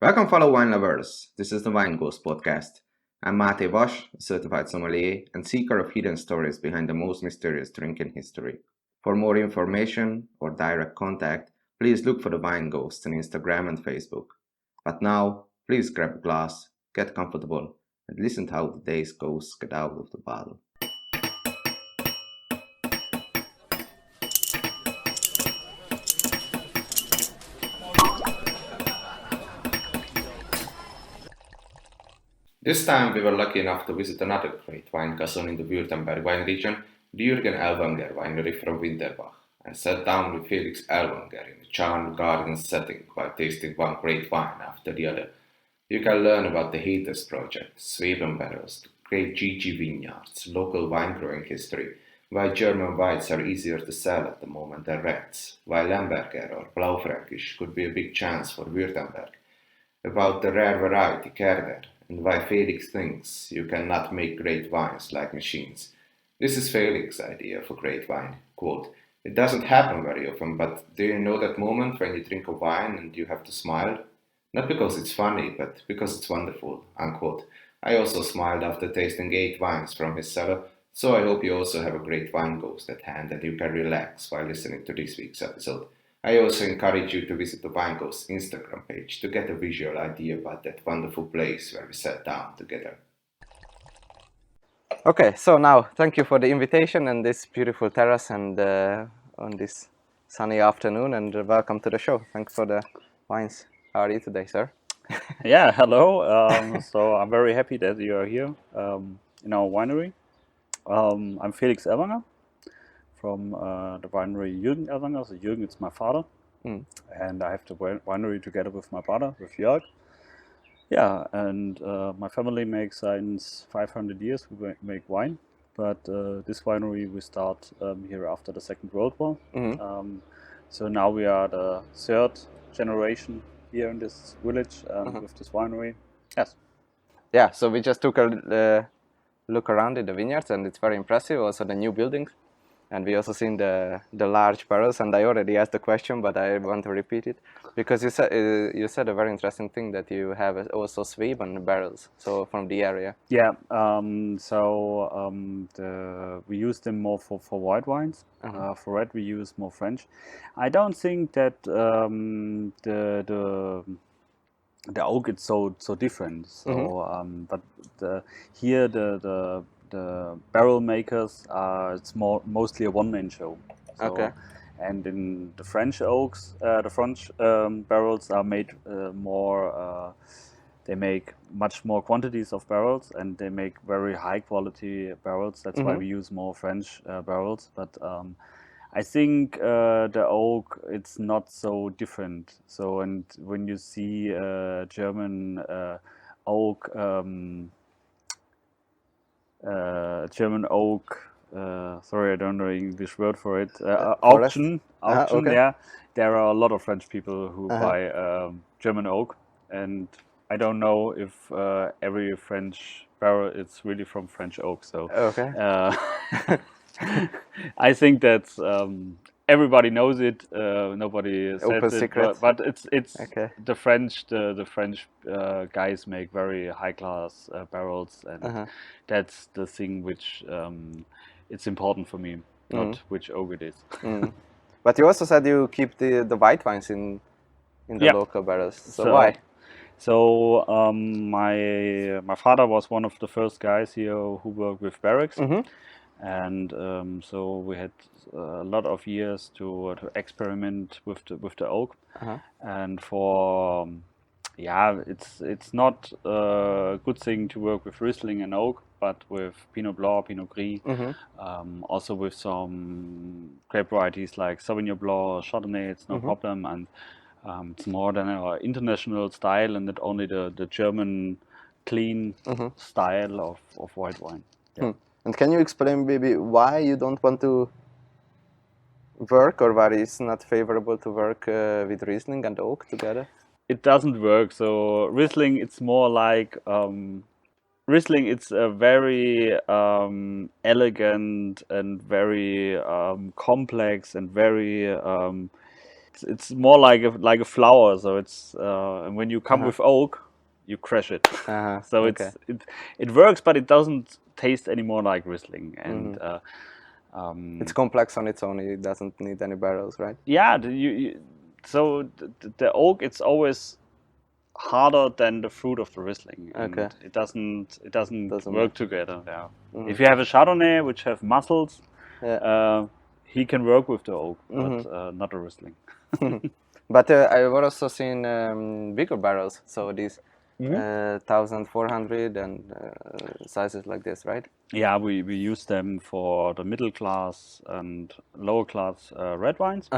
Welcome, fellow wine lovers. This is the Wine Ghost podcast. I'm Mate Bosch, a certified sommelier and seeker of hidden stories behind the most mysterious drink in history. For more information or direct contact, please look for the Wine Ghost on Instagram and Facebook. But now, please grab a glass, get comfortable, and listen to how the day's ghosts get out of the bottle. This time we were lucky enough to visit another great wine castle in the Württemberg wine region, the Jürgen Ellwanger winery from Winterbach, and sat down with Felix Ellwanger in a charmed garden setting while tasting one great wine after the other. You can learn about the Haters project, Schwaben barrels, the great GG vineyards, local wine growing history, why German whites are easier to sell at the moment than reds, why Lemberger or Blaufränkisch could be a big chance for Württemberg, about the rare variety Kerner, and why Felix thinks you cannot make great wines like machines. This is Felix's idea for great wine. Quote, "It doesn't happen very often, but do you know that moment when you drink a wine and you have to smile? Not because it's funny, but because it's wonderful." Unquote. I also smiled after tasting 8 wines from his cellar, so I hope you also have a great wine ghost at hand and you can relax while listening to this week's episode. I also encourage you to visit the Wine Ghost Instagram page to get a visual idea about that wonderful place where we sat down together. Okay, so now thank you for the invitation and this beautiful terrace and on this sunny afternoon, and welcome to the show. Thanks for the wines. How are you today, sir? Yeah, hello. So I'm very happy that you are here in our winery. I'm Felix Ellwanger from the winery Jürgen Ellwanger. So Jürgen is my father, and I have the winery together with my brother, with Jörg. Yeah, and my family makes since 500 years we make wine, but this winery we start here after the Second World War. So now we are the third generation here in this village with this winery. Yes. Yeah, so we just took a look around in the vineyards, and it's very impressive. Also the new buildings, and we also seen the large barrels. And I already asked the question, but I want to repeat it because you said a very interesting thing that you have also Schwaben barrels, so from the area. Yeah. We use them more for white wines. For red, we use more French. I don't think that the oak is so different. So, but here the barrel makers are mostly a one-man show. So, Okay. And in the French oaks, the French barrels are made more. They make much more quantities of barrels, and they make very high quality barrels. That's why we use more French barrels. But I think the oak, it's not so different. So, and when you see German oak, sorry, I don't know the English word for it. Auction, okay. yeah. There are a lot of French people who buy German oak, and I don't know if every French barrel is really from French oak. So, Okay. I think that everybody knows it. Nobody Open says it, secret. but it's Okay. the French. The French guys make very high class barrels, and that's the thing which it's important for me, not which oak it is. But you also said you keep the white wines in the local barrels. So why? So my father was one of the first guys here who worked with barracks, and so we had a lot of years to experiment with the oak, and for it's not a good thing to work with Riesling and oak, but with Pinot Blanc, Pinot Gris, also with some grape varieties like Sauvignon Blanc, Chardonnay. It's no problem, and it's more than our international style and not only the German clean style of white wine. Yeah. And can you explain maybe why you don't want to work, or why it's not favorable to work with Riesling and oak together? It doesn't work. So Riesling, it's more like Riesling. It's a very elegant and very complex and very it's more like a flower. So it's and when you come with oak, you crush it. So it works, but it doesn't taste anymore like Riesling. And it's complex on its own. It doesn't need any barrels, right? Yeah. So the oak, it's always harder than the fruit of the Riesling, and it doesn't work together. Yeah. If you have a Chardonnay which have muscles, he can work with the oak, but not a Riesling. But I've also seen bigger barrels, so these 1400 and sizes like this, right? Yeah, we use them for the middle class and lower class red wines,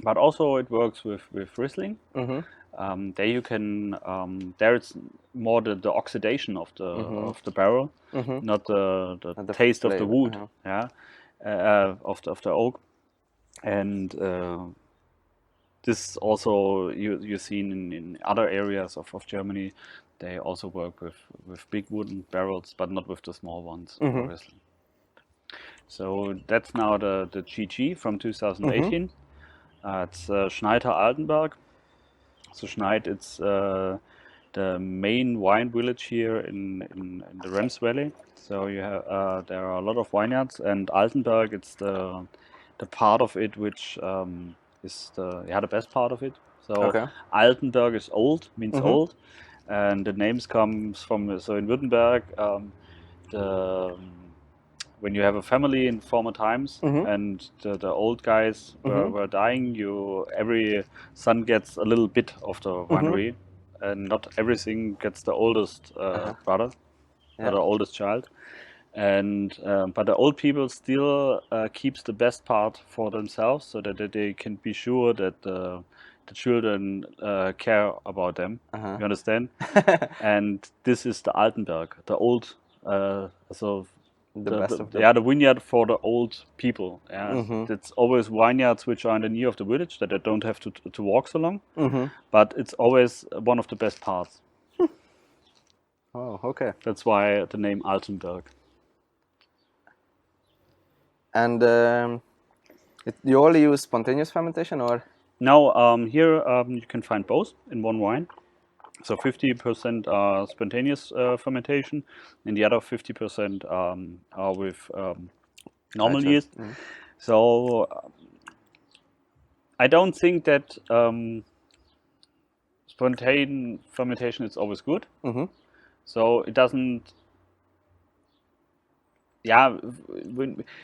but also it works with Riesling. There you can there it's more the oxidation of the barrel, not the taste of the wood, of the oak, and this also you seen in other areas of Germany. They also work with big wooden barrels, but not with the small ones, obviously. So that's now the GG from 2018. It's Schneider Altenberg. So Schneid, it's the main wine village here in the Rems Valley. So you have there are a lot of vineyards, and Altenberg, it's the part of it which is the best part of it. So Altenberg is old, means old, and the names comes from in Württemberg. When you have a family in former times and the old guys were dying, every son gets a little bit of the winery, and not everything gets the oldest brother or the oldest child. And but the old people still keeps the best part for themselves, so that they can be sure that the children care about them. You understand? And this is the Altenberg, the old. The vineyard for the old people. Yeah, it's always vineyards which are in the near of the village that they don't have to walk so long. But it's always one of the best parts. Oh, okay. That's why the name Altenberg. And you only use spontaneous fermentation, or? No, here you can find both in one wine. So 50% are spontaneous fermentation, and the other 50% are with normal yeast. So I don't think that spontaneous fermentation is always good. So it doesn't. Yeah.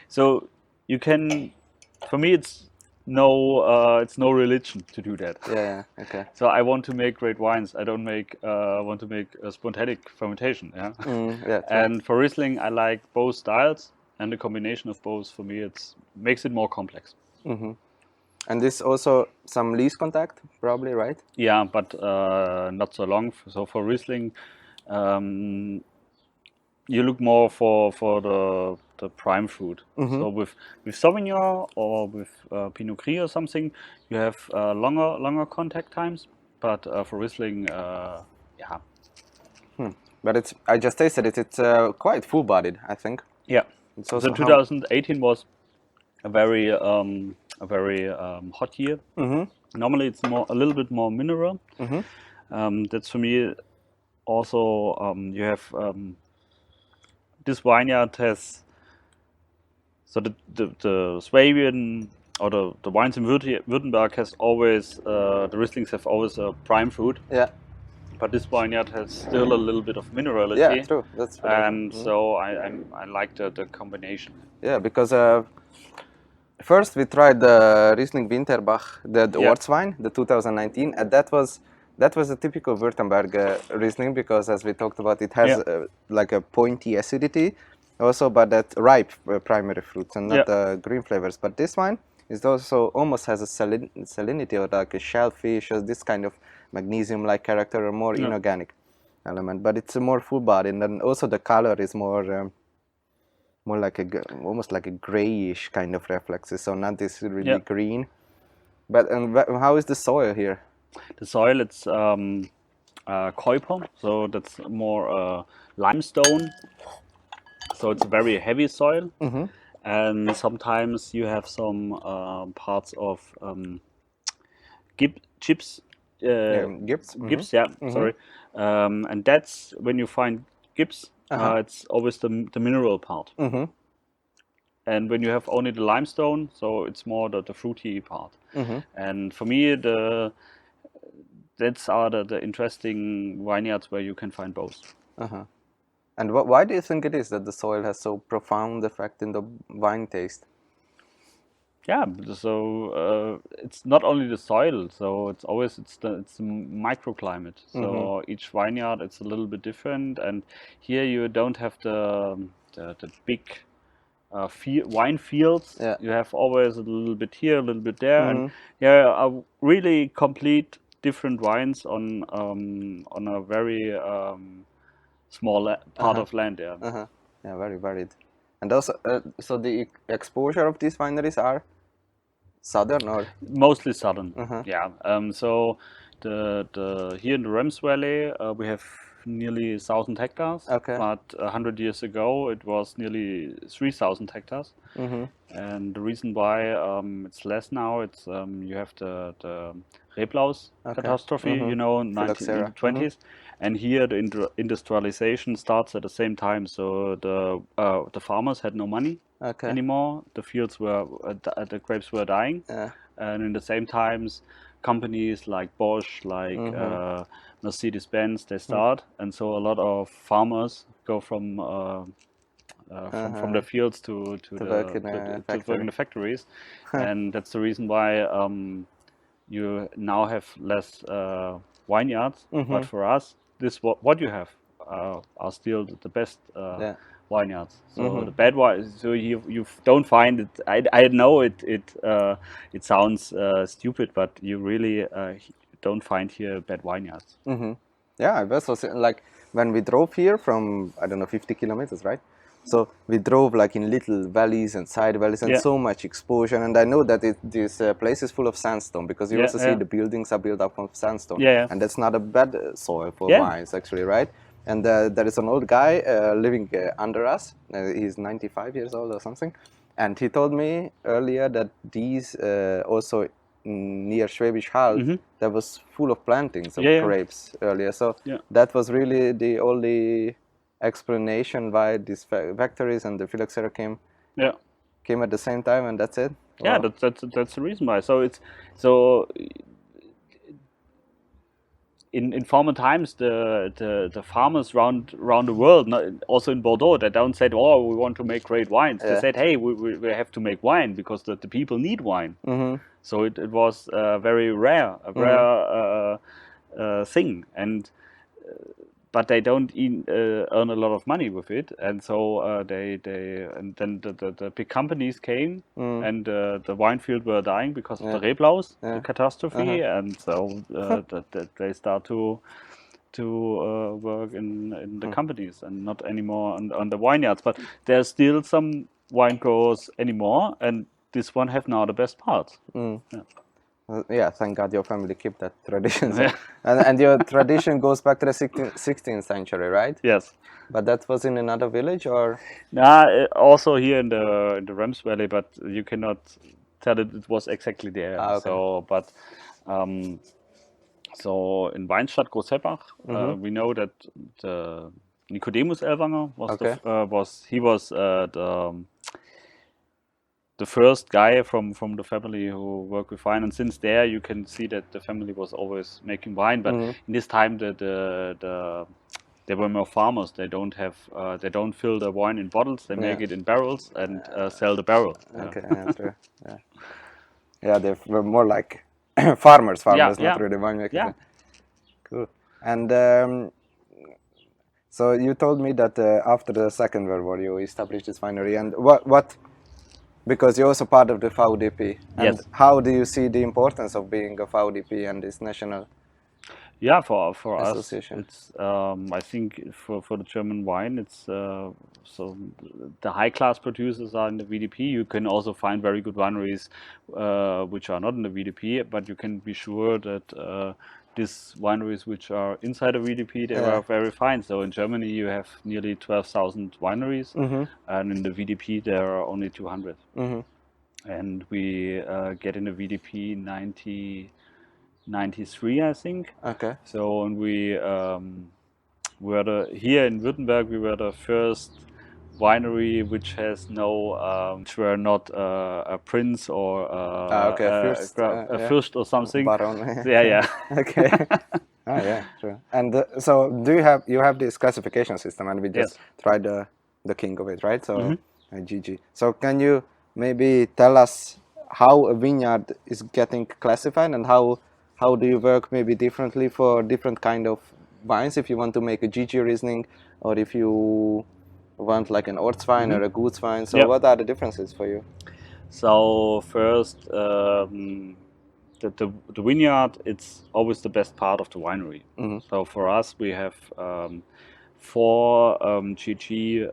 So you can. For me, it's no religion to do that. Yeah. Okay. So I want to make great wines. I don't want to make a spontaneous fermentation. Yeah. And for Riesling, I like both styles, and the combination of both for me makes it more complex. And this also some lees contact, probably, right? Yeah, but not so long. So for Riesling, you look more for the prime fruit. So with Sauvignon or with Pinot Gris or something, you have longer contact times. But for Riesling, yeah. But I just tasted it. It's quite full-bodied, I think. Yeah. So 2018 was a very hot year. Normally it's a little bit more mineral. That's for me. Also, you have. This vineyard has, so the Swabian or the wines in Württemberg has always, the Rieslings have always a prime fruit. Yeah. But this vineyard has still a little bit of minerality. Yeah, true. That's what and so I like the combination. Yeah, because first we tried the Riesling Winterbach, the Ortswein, the 2019, and that was a typical Württemberg Riesling, because as we talked about, it has like a pointy acidity also, but that ripe primary fruits and not the green flavors. But this wine is also almost has a salinity, or like a shellfish, or this kind of magnesium-like character, or more inorganic element. But it's more full-bodied, and then also the color is more like almost like a grayish kind of reflexes, so not this really green. But how is the soil here? The soil, it's Keuper, so that's more limestone. So it's a very heavy soil, and sometimes you have some parts of Gips. Gips. Gips, yeah, sorry. And that's when you find gips, it's always the mineral part. And when you have only the limestone, so it's more the fruity part. And for me, that's are the interesting vineyards where you can find both. And why do you think it is that the soil has so profound effect in the wine taste? Yeah, so it's not only the soil, so it's the microclimate. So each vineyard it's a little bit different, and here you don't have the big wine fields. Yeah. You have always a little bit here, a little bit there, and are really complete different wines on a very small part of land. Yeah. Yeah, very varied. And also, so the exposure of these wineries are southern or mostly southern. Yeah. So the here in the Rems Valley we have nearly 1,000 hectares. Okay. But 100 years ago it was nearly 3,000 hectares. And the reason why it's less now, it's you have the Reblaus catastrophe, you know, 1920s, and here the industrialization starts at the same time. So the farmers had no money anymore. The fields were the grapes were dying, and in the same times, companies like Bosch, like Mercedes-Benz, they start, and so a lot of farmers go from the fields to work in the factories, and that's the reason why you now have less vineyards. But for us, this what you have are still the best vineyards. So the bad wine, so you don't find it. I know it sounds stupid, but you really don't find here bad vineyards. Yeah, I was also like when we drove here from 50 kilometers, right? So we drove like in little valleys and side valleys and so much exposure. And I know that this place is full of sandstone because you also see the buildings are built up of sandstone. And that's not a bad soil for wines, actually, right? And there is an old guy living under us. He's 95 years old or something. And he told me earlier that these also near Schwäbisch Hall, there was full of plantings of grapes earlier. So that was really the only explanation why these factories and the Felix Ellwanger came at the same time, and that's it. Yeah, that's the reason why. So in former times, the farmers around the world, also in Bordeaux, they don't say, "Oh, we want to make great wines." They said, "Hey, we have to make wine because the people need wine." So it was a rare thing, and but they don't earn a lot of money with it, and so and then the big companies came, and the wine field were dying because of the Reblaus catastrophe, and so they start to work in the companies and not anymore on the vineyards. But there's still some wine growers anymore, and this one have now the best parts. Yeah, thank God your family kept that tradition. So. And your tradition goes back to the 16th century, right? Yes. But that was in another village, or? Also here in the Rems Valley, but you cannot tell it was exactly there. So, but so in Weinstadt Großheppach, we know that the Nicodemus Ellwanger was the first guy from the family who worked with wine, and since there you can see that the family was always making wine. But in this time, there were more farmers. They don't fill the wine in bottles. They make it in barrels and sell the barrel. Okay, true. Yeah, they were more like farmers, not really winemakers. Yeah. Cool. And so you told me that after the Second World War you established this winery, and what? Because you're also part of the VDP. And how do you see the importance of being a VDP and this national for association? Us, it's I think for the German wine, it's so the high class producers are in the VDP. You can also find very good wineries which are not in the VDP, but you can be sure that these wineries which are inside the VDP, they are very fine. So in Germany you have nearly 12,000 wineries, and in the VDP there are only 200. And we get in the VDP 93, I think. Okay. So and we were here in Württemberg. We were the first winery which has no, which were not a prince or Okay, first, a yeah. fürst or something. Baron. Yeah, yeah. Okay. Oh yeah, true. And so do you have this classification system, and we just Yes. tried the king of it, right? So GG. So can you maybe tell us how a vineyard is getting classified, and how do you work maybe differently for different kind of vines, if you want to make a GG Riesling, or if you want like an Ortswein or a Gutswein? So Yep. what are the differences for you? So first, the vineyard, it's always the best part of the winery. So for us, we have 4 GG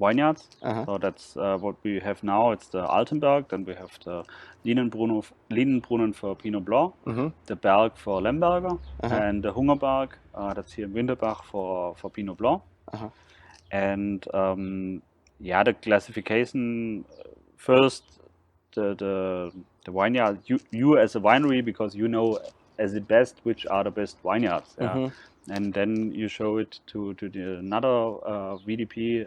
vineyards. So that's what we have now. It's the Altenberg, then we have the Linenbrunnen for Pinot Blanc, the Berg for Lemberger, and the Hungerberg, that's here in Winterbach for Pinot Blanc. And yeah, the classification, first the vineyard, you as a winery, because you know as the best which are the best vineyards, and then you show it to the another VDP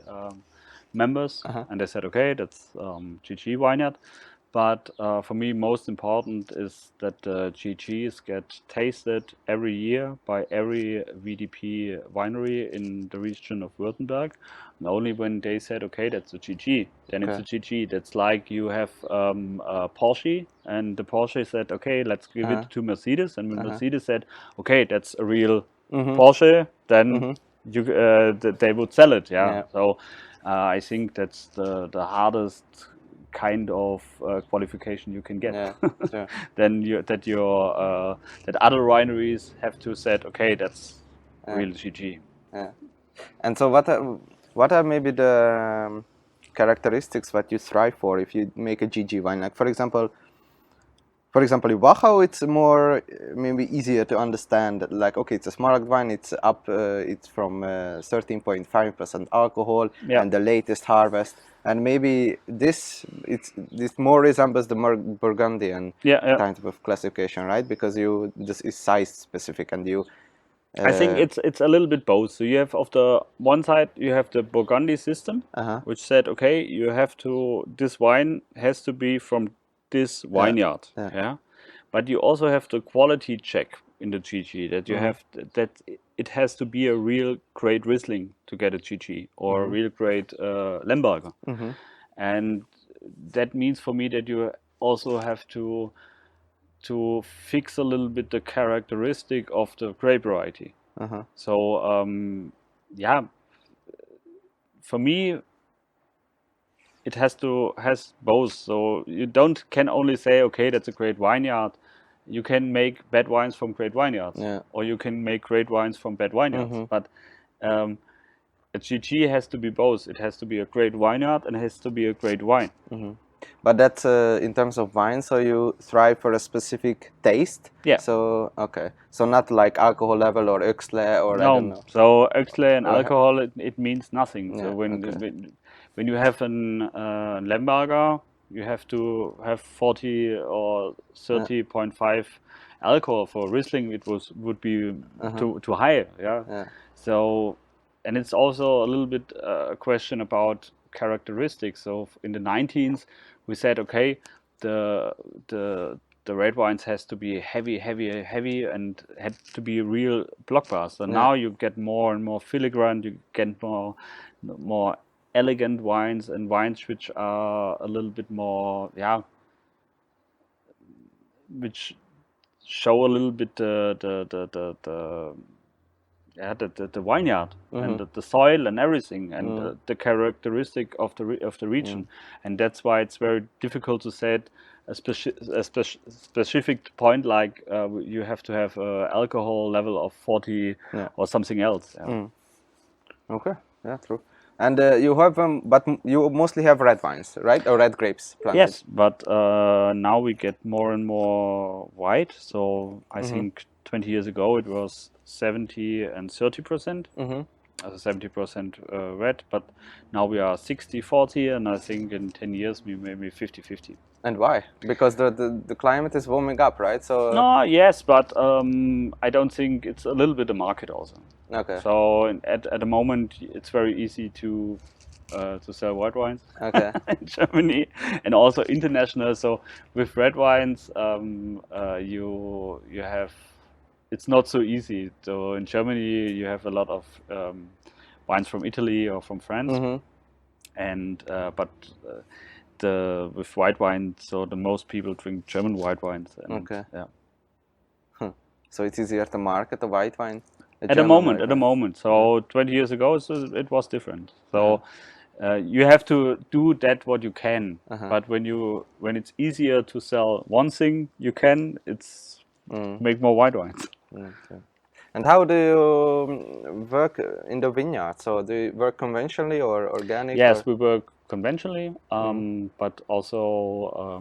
members, and they said, okay, that's GG vineyard. But for me, most important is that the GGs get tasted every year by every VDP winery in the region of Württemberg. And only when they said, okay, that's a GG, then it's a GG. That's like you have a Porsche, and the Porsche said, okay, let's give it to Mercedes. And when Mercedes said, okay, that's a real Porsche, then they would sell it. Yeah. So I think that's the hardest kind of qualification you can get. Then that other wineries have to said, okay, that's real GG. Yeah. And so what are maybe the characteristics that you strive for if you make a GG wine? Like for example, in Wachau, it's more maybe easier to understand. Like, okay, it's a Smaragd wine. It's it's from 13.5% alcohol and the latest harvest. And maybe this more resembles the Burgundian type of classification, right? Because this is size specific, and you. I think it's a little bit both. So you have, of the one side, you have the Burgundy system, which said, okay, this wine has to be from this vineyard, but you also have the quality check in the GG, that you have that it has to be a real great Riesling to get a GG, or a real great Lemberger, and that means for me that you also have to fix a little bit the characteristic of the grape variety. So yeah, for me it has both. So you can only say, okay, that's a great vineyard. You can make bad wines from great vineyards, or you can make great wines from bad vineyards. But a GG has to be both. It has to be a great vineyard and it has to be a great wine. But that's in terms of wine, so you strive for a specific taste? Yeah. So, okay. So not like alcohol level or Öxle or no. I don't know. So Öxle and alcohol, it means nothing. So when you have an Lemberger, you have to have 40 or 30.5 alcohol. For Riesling, it would be too high. So, and it's also a little bit a question about characteristics. So in the 19th, we said, okay, the red wines has to be heavy, and had to be a real blockbuster. Now you get more and more filigrane, you get more elegant wines, and wines which are a little bit more, which show a little bit the vineyard and the soil and everything, and the characteristic of the region, and that's why it's very difficult to set a specific point, like you have to have alcohol level of 40 or something else. Okay, yeah, true. And you have but you mostly have red wines, right? Or red grapes planted? Yes, but now we get more and more white. So I think 20 years ago it was 70 and 30%. as a 70% red, but now we are 60-40, and I think in 10 years we may be 50-50. And why? Because the climate is warming up, right? So No, yes, but I don't think it's a little bit the market also. okay. So at the moment, it's very easy to sell white wines Okay. in Germany and also international. So with red wines, you have, it's not so easy. So in Germany, you have a lot of wines from Italy or from France, Mm-hmm. and but with white wine, so the most people drink German white wines. And, Okay. yeah. So it's easier to market a white wine. At the moment. So 20 years ago, it was different. So you have to do that what you can. But when it's easier to sell one thing, you can. It's make more white wines. Okay. And how do you work in the vineyard? So do you work conventionally or organic? Yes, or? we work conventionally, but also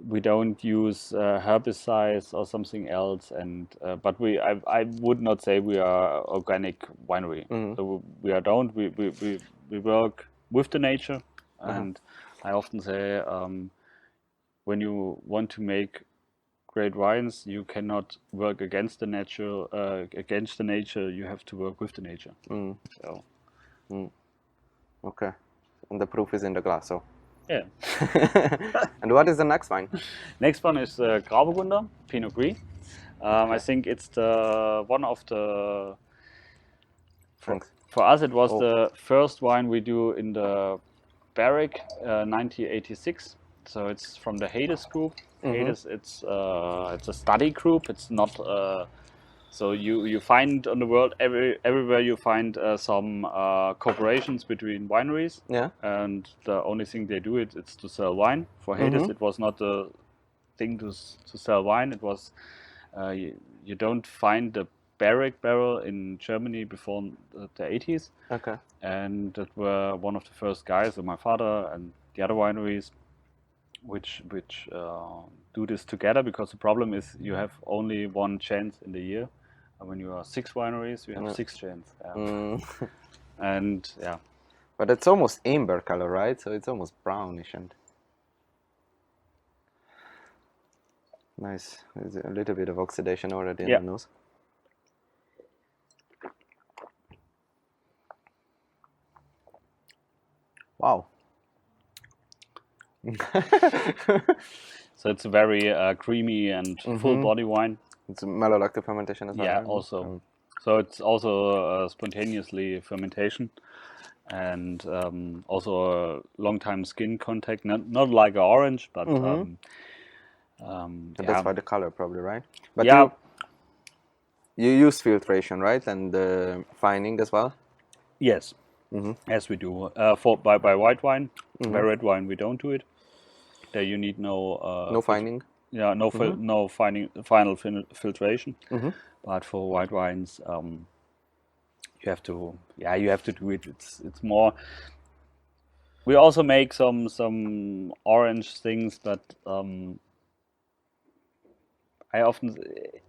we don't use herbicides or something else, and but I would not say we are organic winery. So we work with the nature, and I often say when you want to make great wines, you cannot work against the nature. You have to work with the nature. So Okay, and the proof is in the glass. So. yeah. And what is the next wine? Next one is Grauburgunder Pinot Gris. I think it's the one of the. Thanks. For us, it was the first wine we do in the barrique, 1986. So it's from the Hades group. Hades, it's a study group. It's not. So you find on the world everywhere you find some cooperations between wineries. Yeah. And the only thing they do it's to sell wine. For Hades, it was not the thing to sell wine. It was you don't find the barrique barrel in Germany before the 80s. Okay. And that were one of the first guys, so my father and the other wineries, which do this together, because the problem is you have only one chance in the year. And when you are 6 wineries, you have 6 chances. And yeah. But it's almost amber color, right? So it's almost brownish and nice. There's a little bit of oxidation already in the nose. Wow. So it's a very creamy and full body wine. It's a malolactic fermentation as well. Yeah, also. So it's also spontaneously fermentation, and also a long time skin contact. Not like an orange, but that's why the color probably, right? But you use filtration, right, and fining as well. Yes. Yes, we do. By white wine, by red wine, we don't do it. There you need no fining. Yeah, no final filtration. But for white wines, you have to do it. It's more. We also make some orange things, but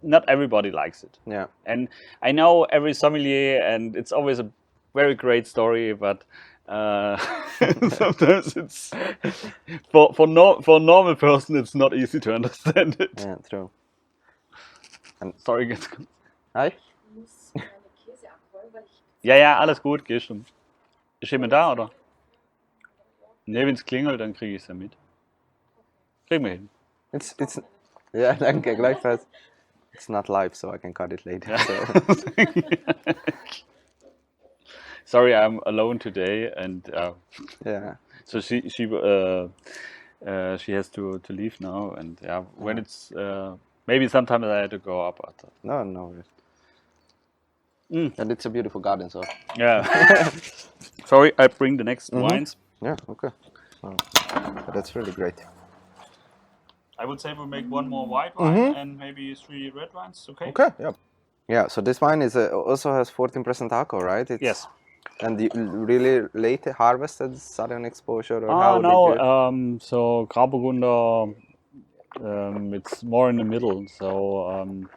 not everybody likes it. Yeah. And I know every sommelier, and it's always a very great story, but sometimes it's for a normal person it's not easy to understand it. Yeah, true. And sorry, geht's gut. Hi. Ja, alles gut, geh schon. Ist jemand da, oder? Ne, wenn's klingelt, dann kriege ich es ja mit. Kriegen wir hin. It's ja, danke, gleichfalls. It's not live, so I can cut it later. So. Sorry, I'm alone today, and yeah. So she has to leave now, and when it's maybe sometimes I had to go up. But, no. And it's a beautiful garden, so. Yeah. Sorry, I bring the next wines. Yeah. Okay. Oh, that's really great. I would say we'll make one more white wine and maybe 3 red wines. Okay. Okay. Yeah. Yeah. So this wine is also has 14% alcohol, right? Yes. And the really late harvested southern exposure, or no. So Grauburgunder, it's more in the middle. So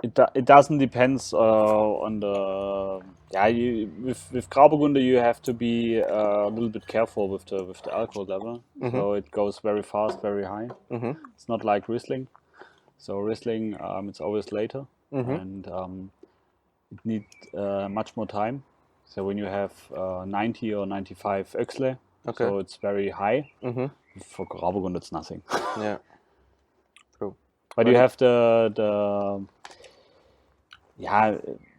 It doesn't depends on the with Grauburgunder you have to be a little bit careful with the alcohol level. So it goes very fast, very high. It's not like Riesling. So Riesling it's always later and it needs much more time. So when you have 90 or 95 Öxle, so it's very high. For Grauburgunder it's nothing. Yeah. True. But you have the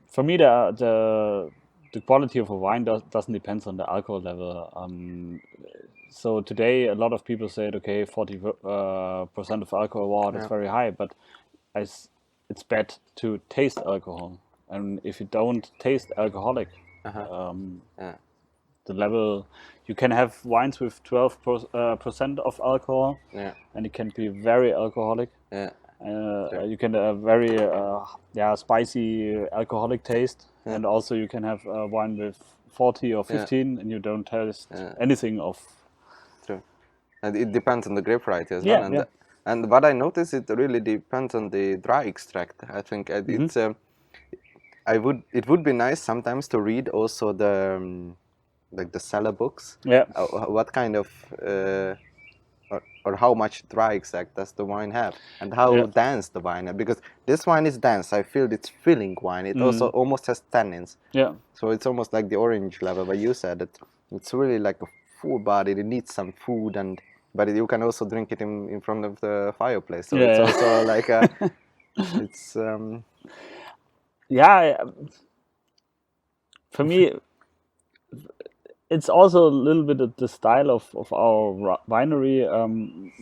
for me the quality of a wine doesn't depend on the alcohol level. So today a lot of people said, okay, 40% of alcohol, wow, that's very high. But it's bad to taste alcohol, and if you don't taste alcoholic, the level you can have wines with 12% of alcohol, and it can be very alcoholic. You can have very spicy alcoholic taste, and also you can have wine with 40 or 15, and you don't taste anything of. True, and it depends on the grape variety as well. And what I noticed, it really depends on the dry extract. I think it's. It would be nice sometimes to read also the like the cellar books. Yeah. What kind of or how much dry extract does the wine have, and how dense the wine is? Because this wine is dense. I feel it's filling wine. It also almost has tannins. Yeah. So it's almost like the orange level. But you said that it's really like a full body. It needs some food, but you can also drink it in front of the fireplace. So it's also like it's. For me, it's also a little bit of the style of our winery.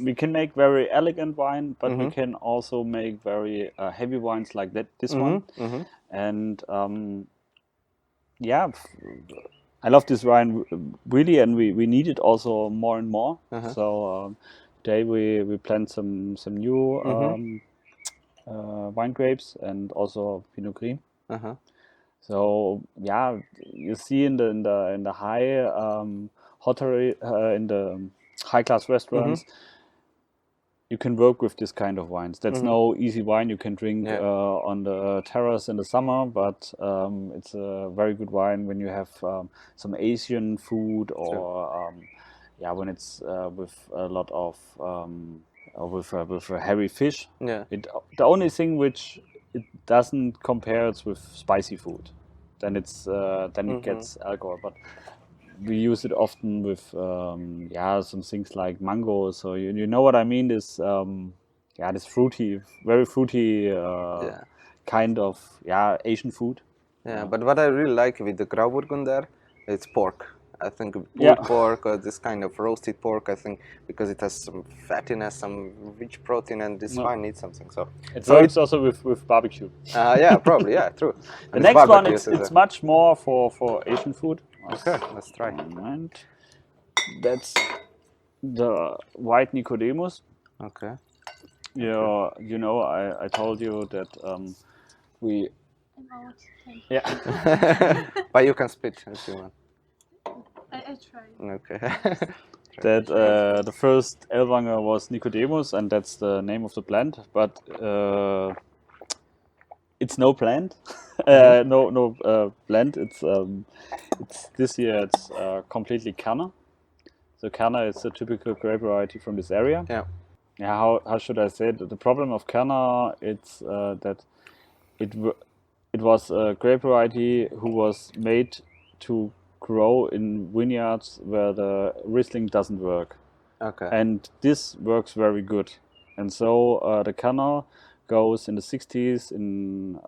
We can make very elegant wine, but we can also make very heavy wines like this one. And I love this wine really, and we need it also more and more. So today we plant some new wine grapes and also Pinot Gris. So you see in the high hotery in the high class restaurants, you can work with this kind of wines. That's no easy wine you can drink on the terrace in the summer, but it's a very good wine when you have some Asian food or when it's with a lot of with a heavy fish. The only thing which it doesn't compare it with spicy food, then it's then it gets alcohol. But we use it often with some things like mango. So you know what I mean? This this fruity, very fruity kind of Asian food. But what I really like with the Grauburgunder, it's pork. I think pulled pork or this kind of roasted pork. I think because it has some fattiness, some rich protein, and this wine needs something. So it works also with barbecue. Probably, true. The next one, it's much more for Asian food. Okay, let's try. And that's the white Nicodemus. Okay. You know, I told you that we. But you can spit if you want. I try. Okay. That the first Ellwanger was Nicodemus, and that's the name of the plant. But it's no plant, no plant. It's this year. It's completely Kerner. So Kerner is a typical grape variety from this area. How should I say it? The problem of Kerner it's that it was a grape variety who was made to grow in vineyards where the Riesling doesn't work. Okay. And this works very good. And so the Kerner goes in the 60s in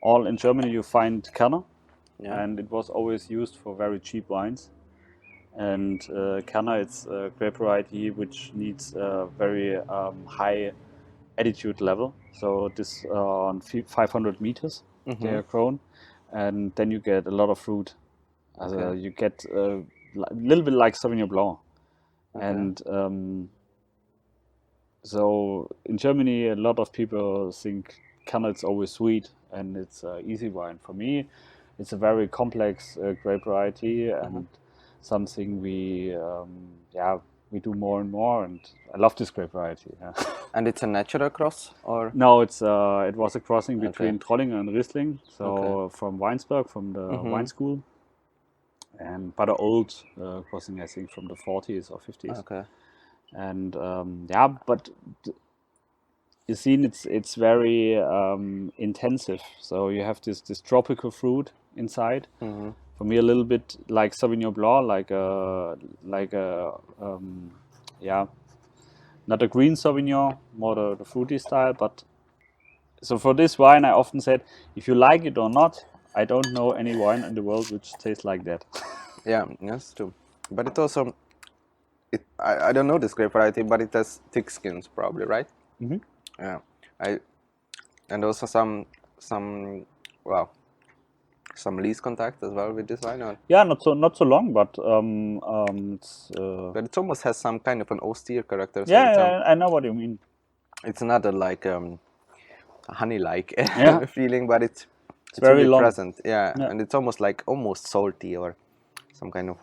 all in Germany you find Kerner. And it was always used for very cheap wines. And Kerner it's a grape variety which needs a very high altitude level. So this on 500 meters they are grown. And then you get a lot of fruit. You get a little bit like Sauvignon Blanc. And so in Germany, a lot of people think Kerner is always sweet and it's easy wine. For me, it's a very complex grape variety and something we we do more and more, and I love this grape variety. Yeah. And it's a natural cross, or? No, it was a crossing between Trollinger and Riesling, so from Weinsberg, from the wine school, but an old crossing, I think, from the 40s or 50s. Okay. And but you see, it's very intensive. So you have this tropical fruit inside. For me, a little bit like Sauvignon Blanc, not a green Sauvignon, more the fruity style. But so for this wine, I often said, if you like it or not, I don't know any wine in the world which tastes like that. Yeah, yes, too. But it also, I don't know this grape variety, but it has thick skins, probably, right? Yeah. And also some lees contact as well with this wine. Or? Yeah, not so long, but but it almost has some kind of an austere character. So yeah, I know what you mean. It's not a honey-like feeling, but it's very really long. present. Yeah, and it's almost salty or some kind of.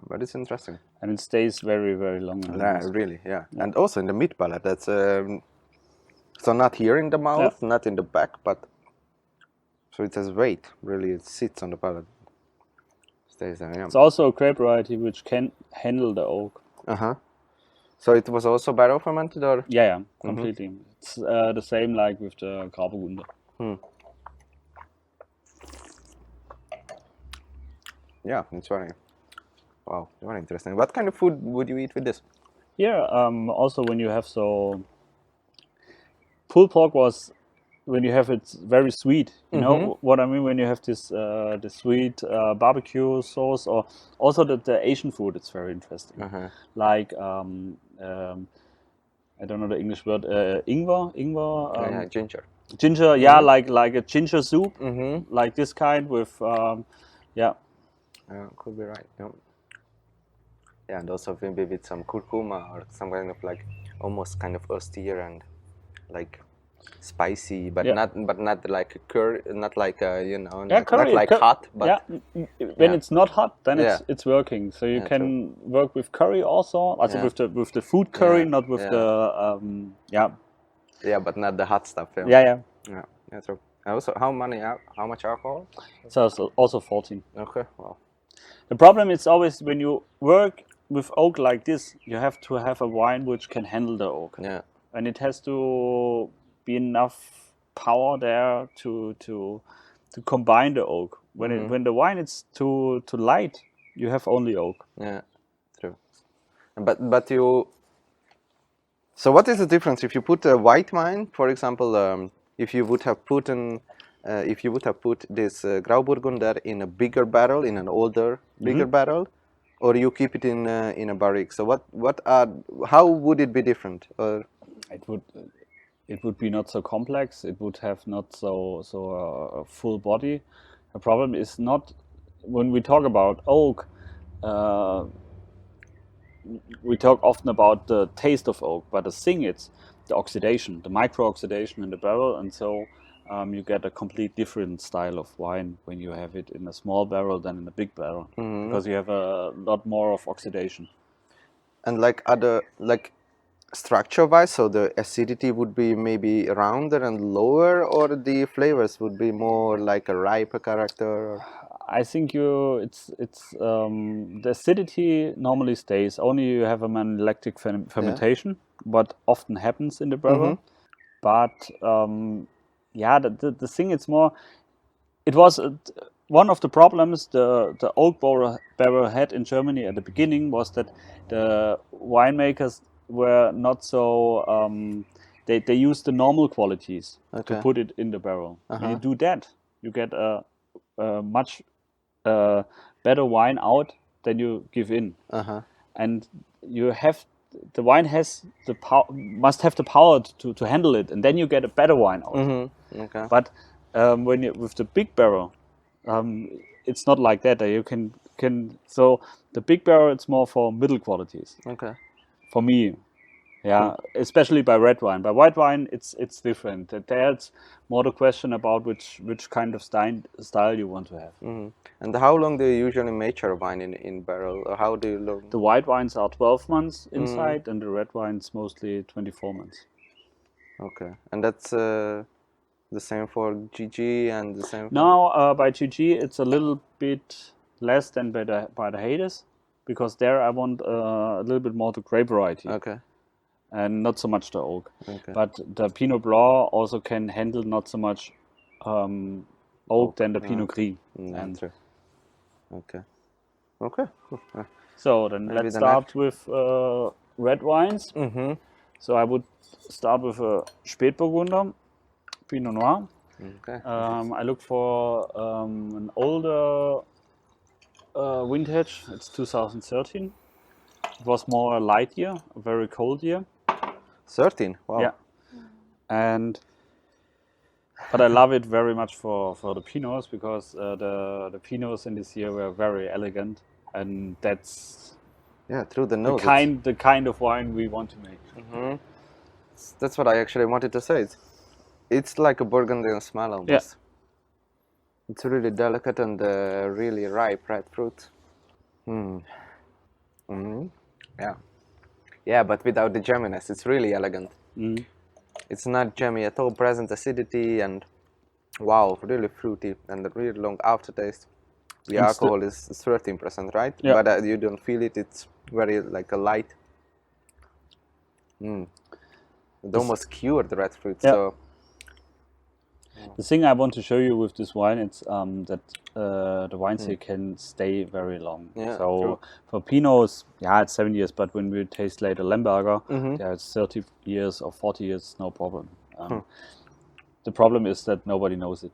But it's interesting. And it stays very, very long. Yeah, really, yeah. And also in the mid palate, that's so not here in the mouth, not in the back, but so it has weight. Really, it sits on the palate. Stays there. Yeah. It's also a grape variety which can handle the oak. So it was also barrel fermented, or? Yeah, completely. It's the same like with the Grauburgunder. Yeah, it's very. Wow, very interesting. What kind of food would you eat with this? Yeah, also when you have pulled pork was when you have it very sweet. You know what I mean? When you have this the sweet barbecue sauce, or also the Asian food, it's very interesting. Like I don't know the English word, ingwer. Ginger. Ginger, yeah, like a ginger soup, like this kind with could be right. Yeah. Yeah, and also maybe with some curcuma or some kind of almost kind of austere and spicy, but not like a curry, not like not like hot. But when it's not hot, then it's working. So you can work with curry also, also with the food curry, not with the but not the hot stuff. Yeah. True. Also, how much alcohol? So also 14. Okay, wow. The problem is always when you work with oak like this, you have to have a wine which can handle the oak. Yeah. And it has to be enough power there to combine the oak. When the wine is too light, you have only oak. Yeah, true. But you. So what is the difference if you put a white wine, for example? If you would have put this Grauburgunder in a bigger barrel, in an older, bigger barrel, or you keep it in a barrique. So how would it be different? It would be not so complex. It would have not so a full body. The problem is not when we talk about oak. We talk often about the taste of oak, but the thing is the oxidation, the micro-oxidation in the barrel, and so you get a complete different style of wine when you have it in a small barrel than in a big barrel, because you have a lot more of oxidation. And structure-wise, so the acidity would be maybe rounder and lower, or the flavors would be more like a riper character? I think it's the acidity normally stays. Only you have a malolactic fermentation, what often happens in the barrel. But the thing it's more. It was one of the problems the oak barrel had in Germany at the beginning was that the winemakers were not so. They used the normal qualities to put it in the barrel. When you do that, you get a much better wine out than you give in, and you have the wine must have the power to handle it, and then you get a better wine out. But when you with the big barrel, it's not like that. You can so the big barrel it's more for middle qualities. For me, Yeah, especially by red wine. By white wine, it's different. There's more the question about which kind of style you want to have. And how long do you usually mature wine in barrel? Or how do you look? The white wines are 12 months inside, and the red wines mostly 24 months. Okay, and that's the same for GG and the same. Now by GG, it's a little bit less than by the Hades, because there I want a little bit more the grape variety. Okay. And not so much the oak. Okay. But the Pinot Blanc also can handle not so much oak than the Pinot Gris. And true. Okay. Okay. so then Maybe let's the start with red wines. So I would start with a Spätburgunder, Pinot Noir. Okay. I look for an older vintage. It's 2013. It was more a light year, a very cold year. 13. Wow. Yeah. But I love it very much for the Pinots, because the Pinots in this year were very elegant, and that's through the nose. the kind of wine we want to make. That's what I actually wanted to say. It's like a Burgundian smell almost. Yeah. It's really delicate and really ripe red fruit. Yeah. Yeah, but without the jamminess, it's really elegant. It's not jammy at all, present acidity, and wow, really fruity and a really long aftertaste. The alcohol is 13%, right? Yeah. But you don't feel it. It's very like a light. It almost cured the red fruit. Yeah. So the thing I want to show you with this wine, it's that the wines here can stay very long. Yeah, so true. for Pinots, it's 7 years, but when we taste later Lemberger, it's 30 years or 40 years, no problem. The problem is that nobody knows it.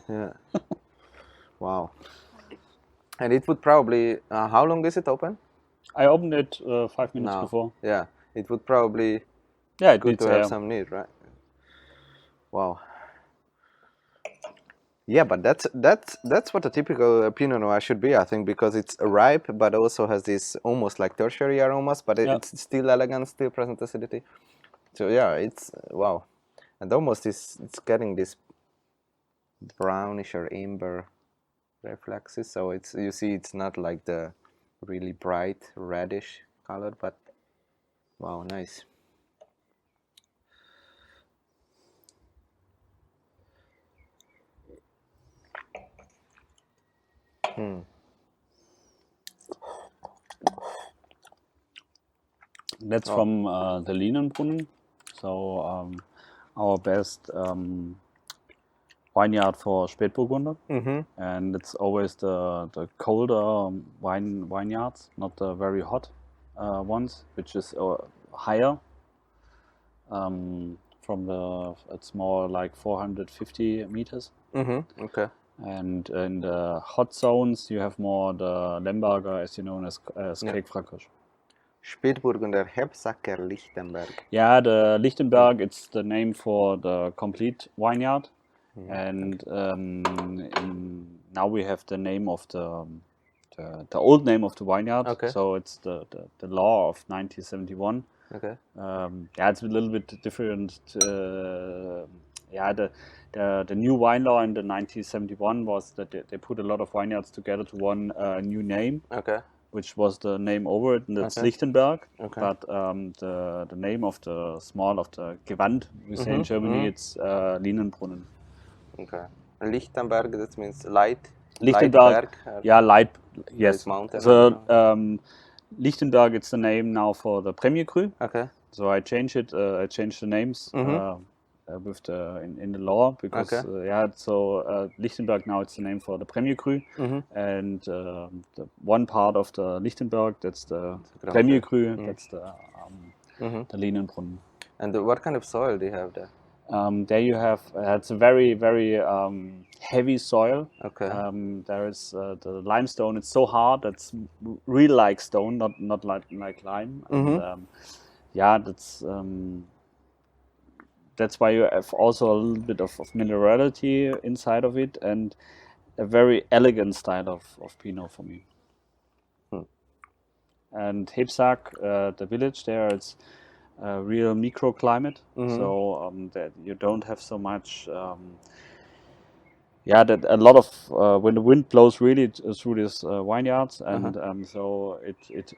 yeah. Wow. And it would probably, how long is it open? I opened it 5 minutes Now. before. Yeah, it would probably It good needs to have air. some need, right? Wow. Yeah, but that's what a typical Pinot Noir should be, I think, because it's ripe, but also has this almost like tertiary aromas, but it's still elegant, still present acidity. So yeah, it's wow, and almost it's getting this brownish or amber reflexes. So it's, you see, it's not like the really bright reddish color, but wow, nice. That's from the Linenbrunnen. So our best vineyard for Spätburgunder. And it's always the colder vineyards, not the very hot ones, which is higher. It's more like 450 meters. Okay. And in the hot zones, you have more the Lemberger, as you know, as Frankreich. Spätburgunder Hebsacker Lichtenberg. Yeah, the Lichtenberg, it's the name for the complete vineyard. And now we have the name of the old name of the vineyard. Okay. So it's the law of 1971. Okay. It's a little bit different. The new wine law in the 1971 was that they put a lot of vineyards together to one new name. Okay. Which was the name over it, and that's Lichtenberg. Okay. But the name of the Gewand, we say in Germany, it's Linenbrunnen. Okay. Lichtenberg, that means light. Lichtenberg, light. Yes. Mountain. So Lichtenberg, it's the name now for the Premier Cru. Okay. So I changed it. I changed the names with the in the law, because Lichtenberg now, it's the name for the Premier Cru, and the one part of the Lichtenberg, that's the Premier Cru, that's the Linenbrunnen. And what kind of soil do you have there? There you have it's a very, very heavy soil. Okay. There is the limestone. It's so hard. That's real like stone, not like lime. And, that's why you have also a little bit of minerality inside of it, and a very elegant style of Pinot for me. And Hebsack, the village there, it's real microclimate, so that you don't have so much. That a lot of when the wind blows really through these vineyards, and so it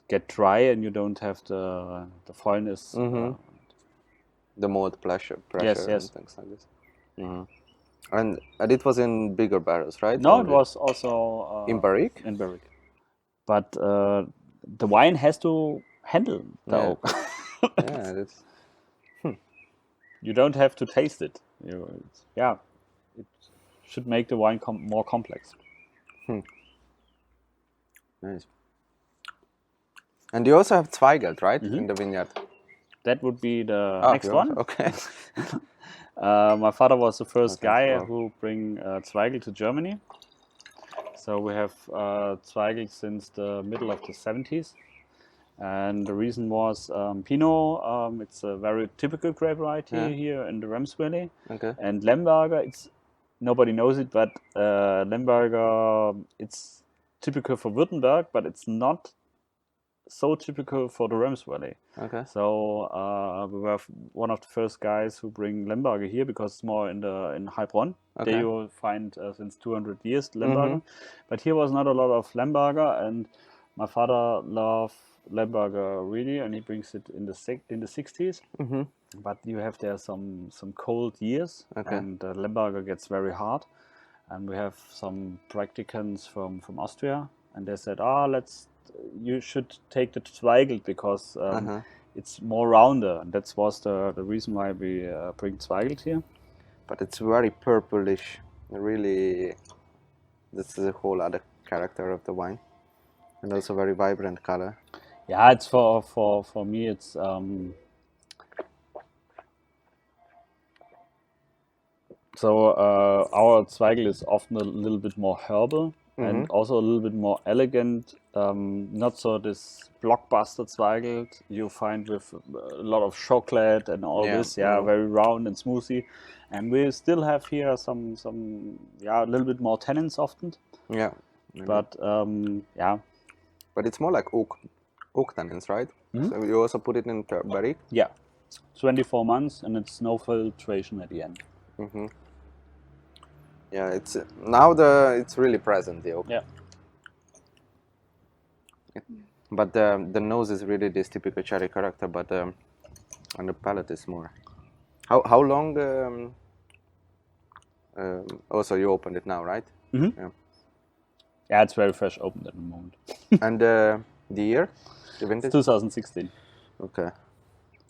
get dry, and you don't have the foulness. The mold pressure Yes. and things like this. And it was in bigger barrels, right? No, it was also in barrique. In barrique, but the wine has to handle the oak. That's. You don't have to taste it. It should make the wine more complex. Nice. And you also have Zweigelt, right, in the vineyard? That would be the next one. Okay. My father was the first guy who bring Zweigelt to Germany. So we have Zweigelt since the middle of the 70s. And the reason was Pinot. It's a very typical grape variety here in the Rems Valley. Okay. And Lemberger, nobody knows it, but Lemberger, it's typical for Württemberg, but it's not so typical for the Rems Valley. Okay. So we were one of the first guys who bring Lemberger here because it's more in Heilbronn. Okay. There you will find since 200 years Lemberger. But here was not a lot of Lemberger, and my father loved Lemberger really, and he brings it in the 60s. But you have there some cold years, and Lemberger gets very hard. And we have some practicants from Austria, and they said, you should take the Zweigelt because it's more rounder, and that was the reason why we bring Zweigelt here. But it's very purplish, really. That's the whole other character of the wine, and also very vibrant color. Yeah, it's for me. It's so our Zweigelt is often a little bit more herbal. And also a little bit more elegant, not so this blockbuster Zweigelt you find with a lot of chocolate and all this, very round and smoothie. And we still have here some a little bit more tannins often. Yeah. But But it's more like oak tannins, right? So you also put it in barrique? Yeah, 24 months, and it's no filtration at the end. Yeah, it's really present, the oak. Yeah. But the nose is really this typical cherry character, but and the palate is more. How long? Also, you opened it now, right? Yeah, it's very fresh opened at the moment. And the year, the vintage? 2016. Okay.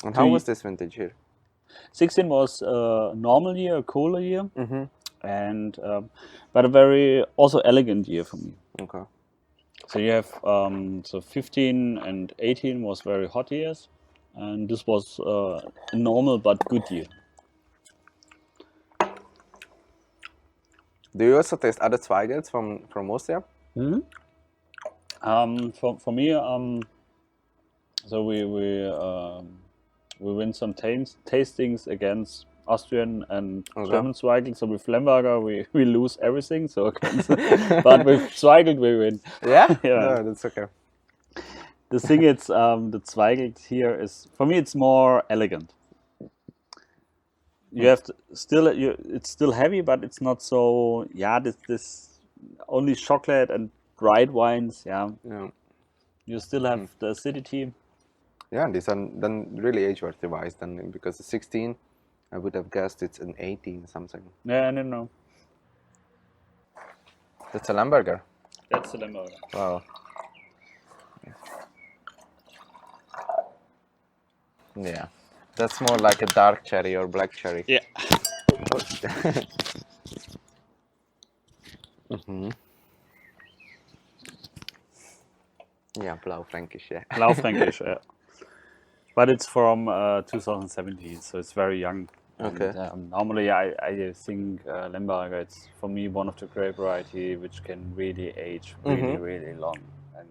And how was this vintage here? 16 was a normal year, a cooler year. And but a very also elegant year for me. Okay. So you have 15 and 18 was very hot years, and this was a normal but good year. Do you also taste other Zweigelts from Austria? For me, so we win some tastings against Austrian and German Zweigelt. So with Lemberger we lose everything. So but with Zweigelt we win. Yeah. No, that's okay. The thing is, the Zweigelt here is for me it's more elegant. You have to, it's still heavy, but it's not so. This only chocolate and dried wines. You still have the acidity. Yeah, and these are then really age-worthy wines. Then because the 16. I would have guessed it's an 18 something. Yeah, I don't know. That's a Lemberger. That's a Lemberger. Wow. Yeah, that's more like a dark cherry or black cherry. Yeah. Yeah, Blaufränkisch. Yeah. Blaufränkisch. Yeah. But it's from 2017, so it's very young. Okay. And, normally, I think Lemberger, it's for me one of the grape variety which can really age really long. And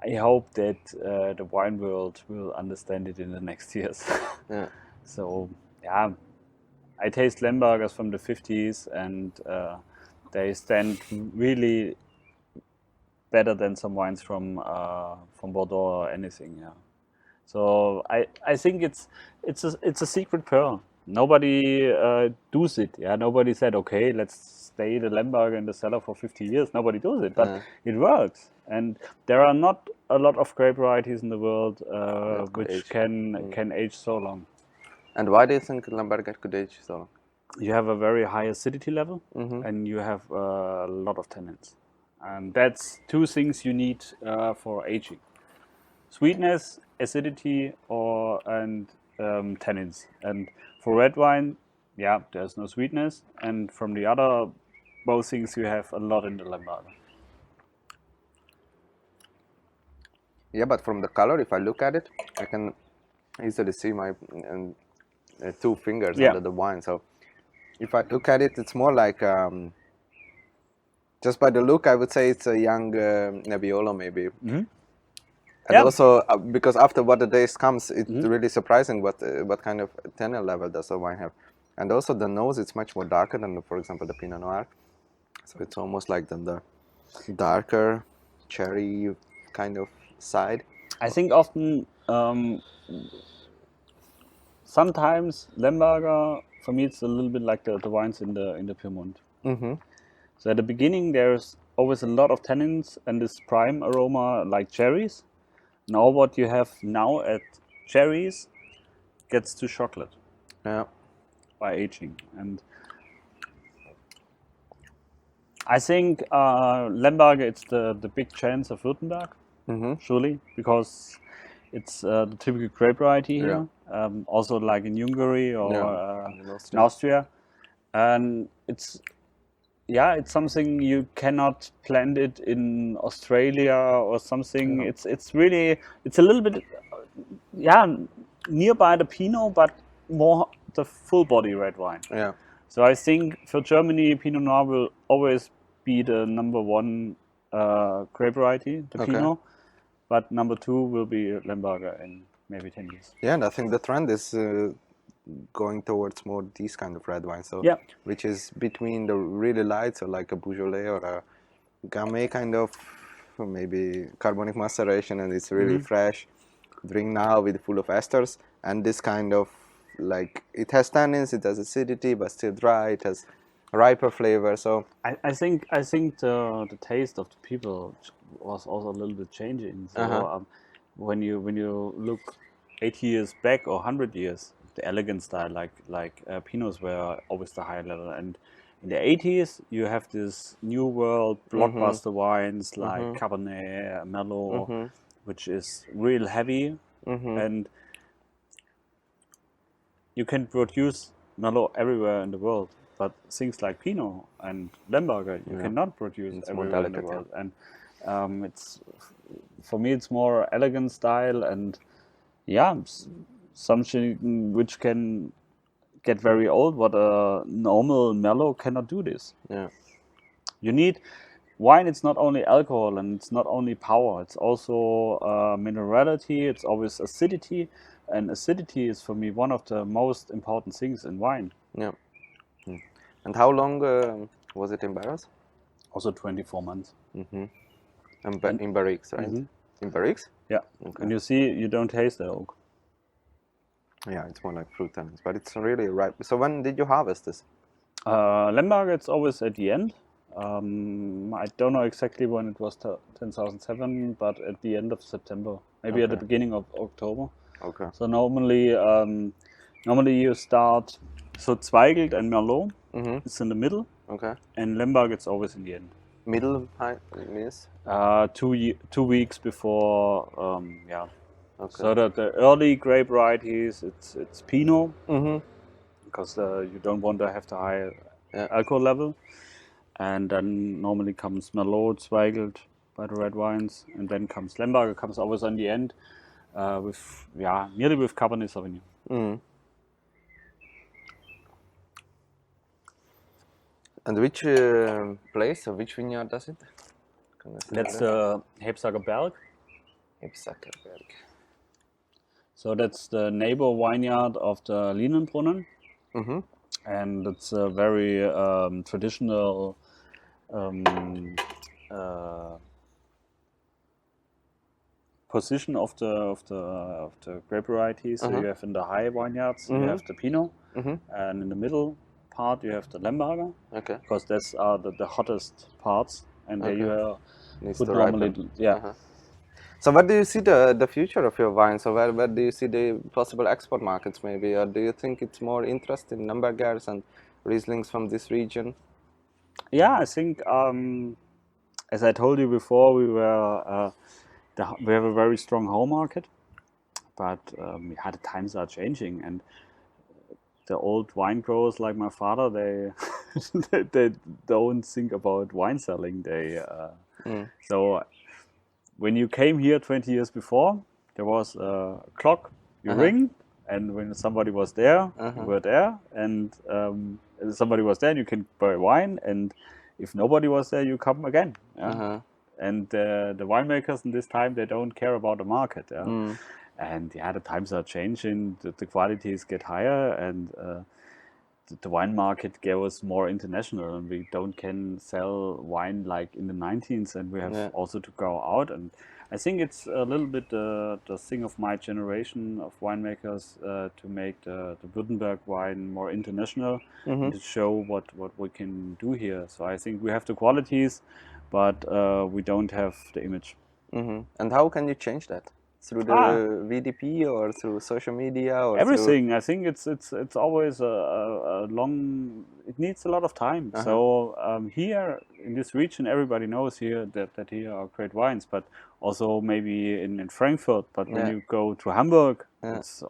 I hope that the wine world will understand it in the next years. Yeah. So I taste Lembergers from the 50s, and they stand really better than some wines from Bordeaux or anything. Yeah. So I think it's a secret pearl. Nobody does it. Yeah, nobody said, okay, let's stay the Lemberger in the cellar for 50 years. Nobody does it, but it works. And there are not a lot of grape varieties in the world which can age so long. And why do you think Lemberger could age so long? You have a very high acidity level, and you have a lot of tannins. And that's two things you need for aging: sweetness, acidity, and tannins. And for red wine, yeah, there's no sweetness, and from the other both things you have a lot in the Lemberger. Yeah, but from the color, if I look at it, I can easily see my two fingers under the wine. So if I look at it, it's more like, just by the look, I would say it's a young Nebbiolo maybe. And also, because after what the days comes, it's really surprising what kind of tannin level does the wine have. And also the nose, it's much more darker than, for example, the Pinot Noir. So it's almost like the darker cherry kind of side. I think often, sometimes Lemberger, for me, it's a little bit like the wines in the Piedmont. So at the beginning, there's always a lot of tannins and this prime aroma like cherries. Now what you have now at cherries gets to chocolate by aging. And I think Lemberger, it's the big chance of Württemberg, surely, because it's the typical grape variety here. Also like in Hungary or in Austria. And it's something you cannot plant it in Australia or something. It's really, it's a little bit, nearby the Pinot, but more the full body red wine. So I think for Germany, Pinot Noir will always be the number one grape variety, the Pinot. But number two will be Lemberger in maybe 10 years. Yeah, and I think the trend is going towards more these kind of red wines, so which is between the really light, so like a Beaujolais or a Gamay kind of, maybe carbonic maceration, and it's really fresh. Drink now with full of esters, and this kind of like it has tannins, it has acidity, but still dry. It has riper flavor. So I think the taste of the people was also a little bit changing. So when you look 80 years back or 100 years, the elegant style like Pinots were always the high level, and in the 80s you have this new world blockbuster wines like Cabernet, Merlot, which is real heavy, and you can produce Merlot everywhere in the world, but things like Pinot and Lemberger you cannot produce everywhere in the world. And it's, for me, it's more elegant style, and something which can get very old, but a normal Merlot cannot do this. You need wine. It's not only alcohol and it's not only power, it's also minerality, it's always acidity, and acidity is for me one of the most important things in wine. And how long was it in barrels? Also 24 months. And in barriques, right? In barriques? And you see, you don't taste the oak. It's more like fruit tannins, but it's really ripe. So when did you harvest this? Lemberger, it's always at the end. I don't know exactly when it was 10,007, but at the end of September, maybe at the beginning of October. So normally you start, so Zweigelt and Merlot is in the middle, and Lemberger it's always in the end. Middle means? 2 weeks before, So that the early grape varieties, it's Pinot, because you don't want to have the high alcohol level. And then normally comes Merlot, Zweigelt by the red wines, and then comes Lemberger, comes always on the end nearly with Cabernet Sauvignon. And which place or which vineyard does it? That's the Lemberger Berg. Lemberger Berg. So that's the neighbor vineyard of the Linenbrunnen, and it's a very traditional position of the grape varieties. So you have in the high vineyards, you have the Pinot, and in the middle part you have the Lemberger, Okay. because that's the hottest parts, and there you Needs would to normally ripen. So what do you see the future of your wine? So where do you see the possible export markets maybe? Or do you think it's more interest in Lembergers and Rieslings from this region? Yeah, I think as I told you before, we have a very strong home market, but the times are changing, and the old wine growers like my father, they don't think about wine selling. So when you came here 20 years before, there was a clock, you ring, and when somebody was there, you were there, and somebody was there, you can buy wine, and if nobody was there, you come again. Yeah? And the winemakers in this time, they don't care about the market. Yeah? And the times are changing, the qualities get higher, and the wine market goes more international, and we can sell wine like in the 19th, and we have also to go out. And I think it's a little bit the thing of my generation of winemakers to make the Württemberg wine more international, and to show what we can do here. So I think we have the qualities, but we don't have the image. And how can you change that? Through the VDP or through social media or everything? I think it's always a long. It needs a lot of time. So here in this region, everybody knows here that here are great wines, but also maybe in Frankfurt. But when you go to Hamburg, it's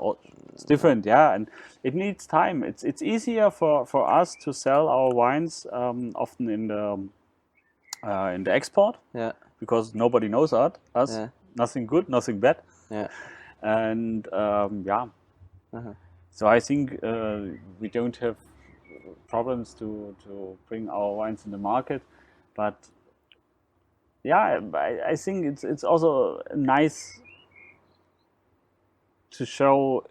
different. Yeah, and it needs time. It's easier for us to sell our wines often in the export. Yeah, because nobody knows us. Yeah. Nothing good, nothing bad. Yeah, and so I think we don't have problems to bring our wines in the market, but yeah, I think it's also nice to show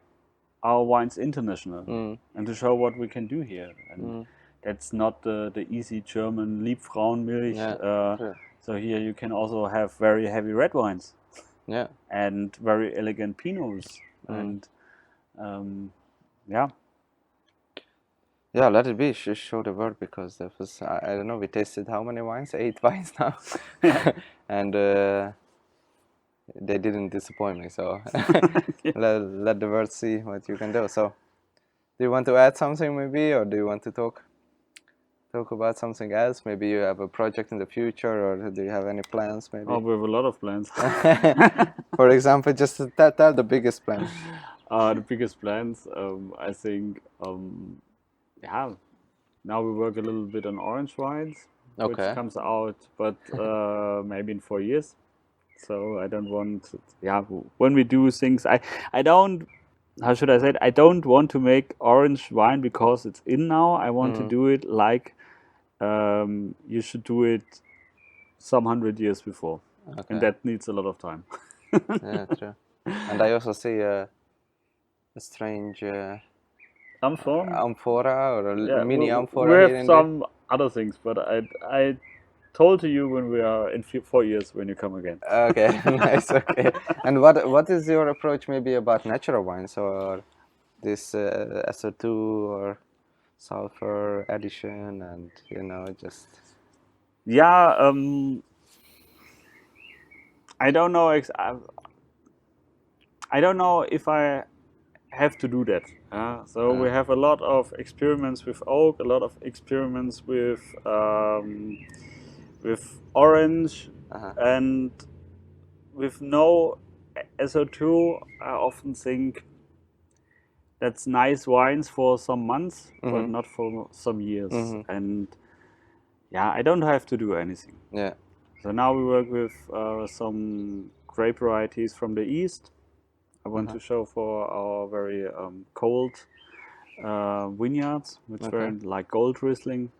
our wines international and to show what we can do here, and that's not the easy German Liebfrauenmilch. Yeah. So here you can also have very heavy red wines. Yeah, and very elegant Pinots, and yeah, let it be. Show the word, because that was I don't know. We tasted how many wines? 8 wines now, and they didn't disappoint me. So let the world see what you can do. So, do you want to add something maybe, or do you want to talk about something else? Maybe you have a project in the future, or do you have any plans maybe? Oh, we have a lot of plans. For example, just tell the biggest plan. The biggest plans, I think, now we work a little bit on orange wines, which comes out, but maybe in 4 years. So I don't want, when we do things, I don't, how should I say it? I don't want to make orange wine because it's in now. I want to do it like you should do it some 100 years before, and that needs a lot of time. Yeah, true. And I also see a strange amphora or a mini amphora. We have some other things, but I told to you when we are in 4 years when you come again. Okay, nice. Okay. And what is your approach maybe about natural wines, or this SO2 or sulfur addition, and just I don't know. I don't know if I have to do that. So we have a lot of experiments with oak, a lot of experiments with orange, and with no SO2. I often think that's nice wines for some months, but not for some years. And I don't have to do anything. Yeah. So now we work with some grape varieties from the east. I want to show for our very cold vineyards, which were like gold Riesling.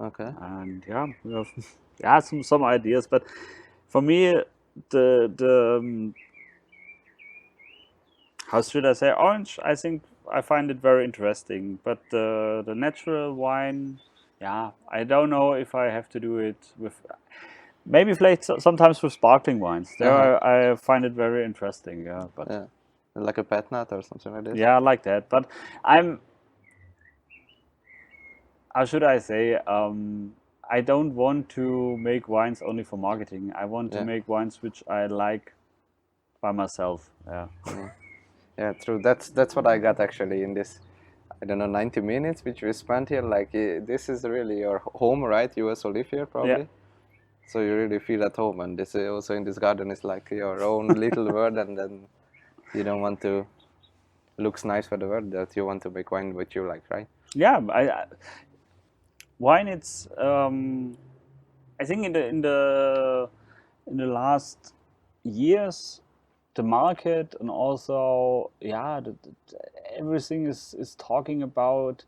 Okay. And we have some ideas, but for me, the how should I say, orange, I think I find it very interesting, but the natural wine, I don't know if I have to do it with. maybe flaked sometimes with sparkling wines. There I find it very interesting. Yeah, but Yeah, like a pet nut or something like this. yeah, I like that. But how should I say? I don't want to make wines only for marketing. I want to make wines which I like by myself. Yeah. Yeah, true. That's what I got actually in this. I don't know, 90 minutes which we spent here. Like this is really your home, right? You also live here probably. Yeah. So you really feel at home, and this also in this garden is like your own little world, and then you don't want to looks nice for the world, that you want to make wine what you like, right? Yeah, wine. It's I think in the last years, the market and also everything is talking about.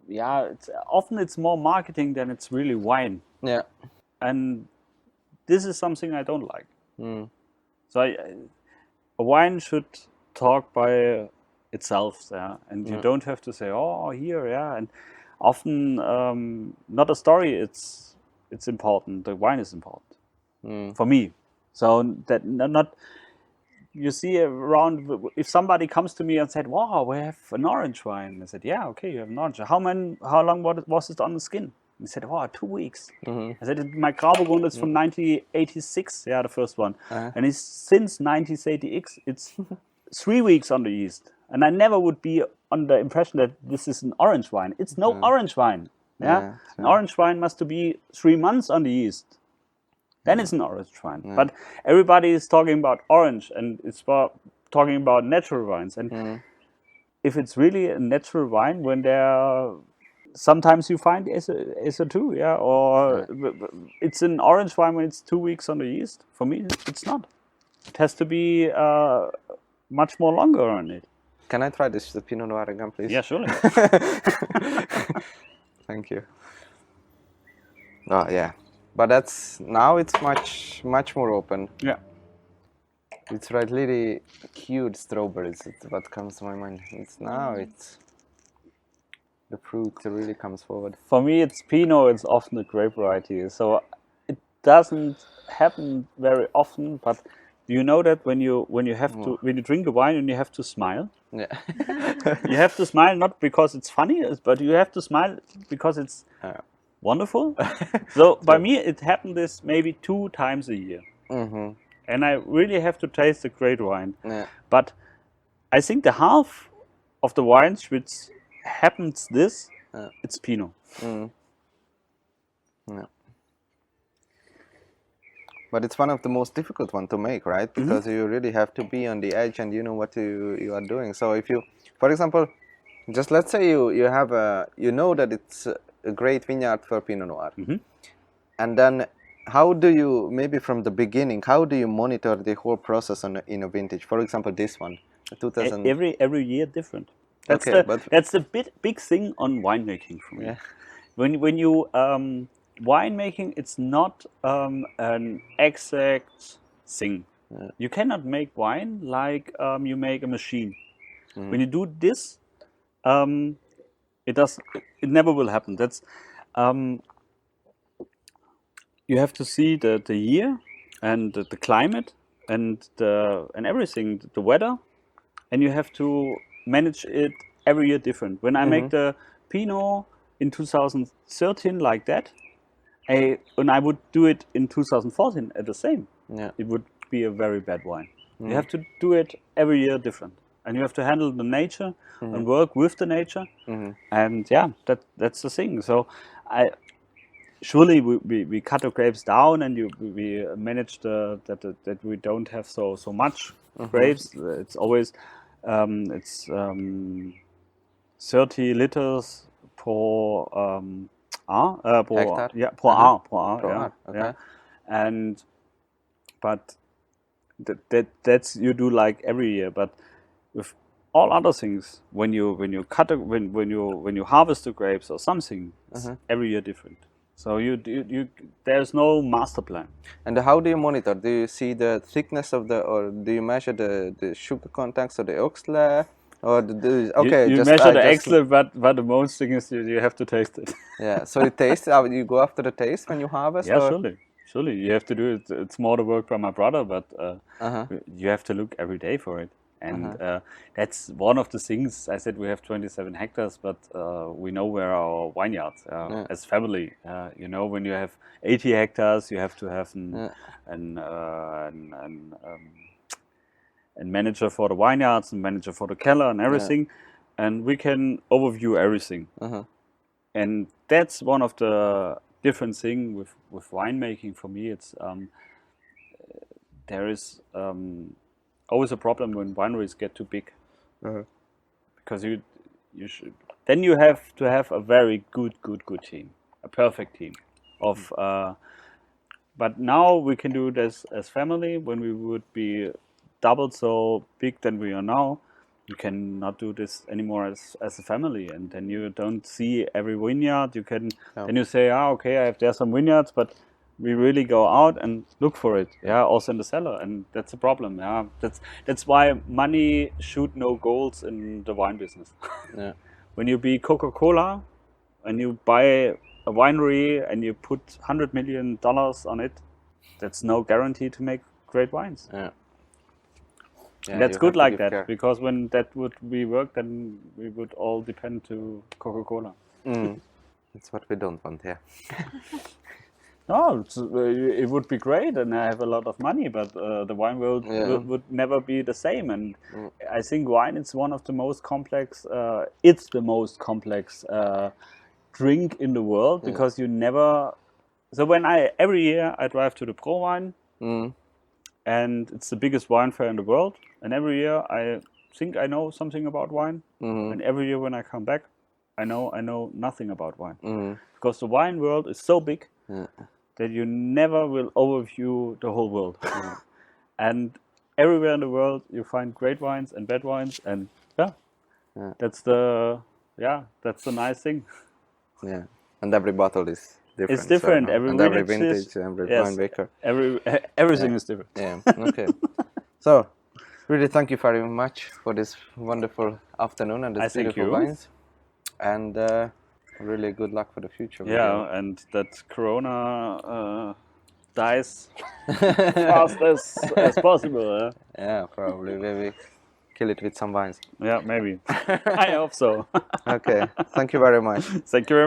It's more marketing than it's really wine. Yeah. And this is something I don't like. So a wine should talk by itself, and you don't have to say, oh, here, and often not a story. It's important. The wine is important for me. So that not you see around. If somebody comes to me and said, "Wow, we have an orange wine," I said, "Yeah, okay, you have an orange. How long was it on the skin?" He said, "Wow, 2 weeks." I said, "My Grauburgunder is from 1986. Yeah, the first one, and it's since 1986. It's 3 weeks on the yeast, and I never would be on the impression that this is an orange wine. It's no orange wine. Yeah, an orange wine must be 3 months on the yeast. Then it's an orange wine. But everybody is talking about orange, and it's talking about natural wines. And if it's really a natural wine, when sometimes you find SO2, or it's an orange wine when it's 2 weeks on the yeast. For me, it's not. It has to be much more longer on it. Can I try this Pinot Noir again, please? Yeah, surely. Thank you. Oh yeah, but now it's much more open. Yeah. It's really cute strawberries. It's what comes to my mind. It's the fruit really comes forward. For me, it's Pinot. It's often a grape variety, so it doesn't happen very often. But you know that when you drink a wine and you have to smile. Yeah. You have to smile not because it's funny, but you have to smile because it's wonderful. So by me, it happened this maybe 2 times a year. And I really have to taste a great wine. Yeah. But I think the half of the wines which happens it's Pinot. Yeah. But it's one of the most difficult one to make, right? Because you really have to be on the edge and you know what you are doing. So if you, for example, just let's say you have you know that it's a great vineyard for Pinot Noir. And then how do you, maybe from the beginning, how do you monitor the whole process in a vintage? For example, this one, 2000. Every year different. That's the big thing on winemaking for me. Yeah. When you winemaking, it's not an exact thing. Yeah. You cannot make wine like you make a machine. When you do this, it never will happen. That's you have to see the year and the climate and everything, the weather, and you have to manage it every year different. When I make the Pinot in 2013 like that, and I would do it in 2014 at the same, it would be a very bad wine. You have to do it every year different, and you have to handle the nature and work with the nature, and that's the thing. So surely we cut the grapes down, and we manage that we don't have so much grapes. It's always 30 liters per hectare? Per hour. Okay. And but that's you do like every year. But with all other things, when you cut when you harvest the grapes or something, it's every year different. So you there's no master plan. And how do you monitor? Do you see the thickness of or do you measure the sugar contents of the ox layer? Or okay, You just measure I the just- excellent, but the most thing is you have to taste it. Yeah. So you taste. You go after the taste when you harvest. Yeah, or? surely. You have to do it. It's more the work by my brother, but Uh-huh. you have to look every day for it. And that's one of the things. I said we have 27 hectares, but we know where our vineyards are as family. You know, when you have 80 hectares, you have to have an manager for the vineyards and manager for the cellar and everything. And we can overview everything. And that's one of the different thing with winemaking for me. It's there is always a problem when wineries get too big, because you should then you have to have a very good team, a perfect team of. But now we can do this as family. When we would be double so big than we are now, you cannot do this anymore as a family, and then you don't see every vineyard. You can then you say, okay, there's some vineyards, but we really go out and look for it. Also in the cellar, and that's a problem. That's why money should no goals in the wine business. When you be Coca-Cola and you buy a winery and you put $100 million on it, that's no guarantee to make great wines. And that's good like that, care. because when that would be work, then we would all depend to Coca-Cola. That's what we don't want here. No, it would be great, and I have a lot of money, but the wine world would never be the same. And I think wine is one of the most complex. It's the most complex drink in the world, because you never. So when every year I drive to the Pro Wine, and it's the biggest wine fair in the world, and every year I think I know something about wine, and every year when I come back, I know nothing about wine, because the wine world is so big that you never will overview the whole world. And everywhere in the world you find great wines and bad wines, and that's the nice thing. And every bottle is different. It's different. So, Every and every vintage is- vintage, every yes, winemaker. Everything is different. Okay. So, really thank you very much for this wonderful afternoon and I this thank beautiful you. wines. And really good luck for the future. with And that Corona dies fast as possible. Yeah, probably. Maybe kill it with some wines. Yeah, maybe. I hope so. Okay. Thank you very much. Thank you very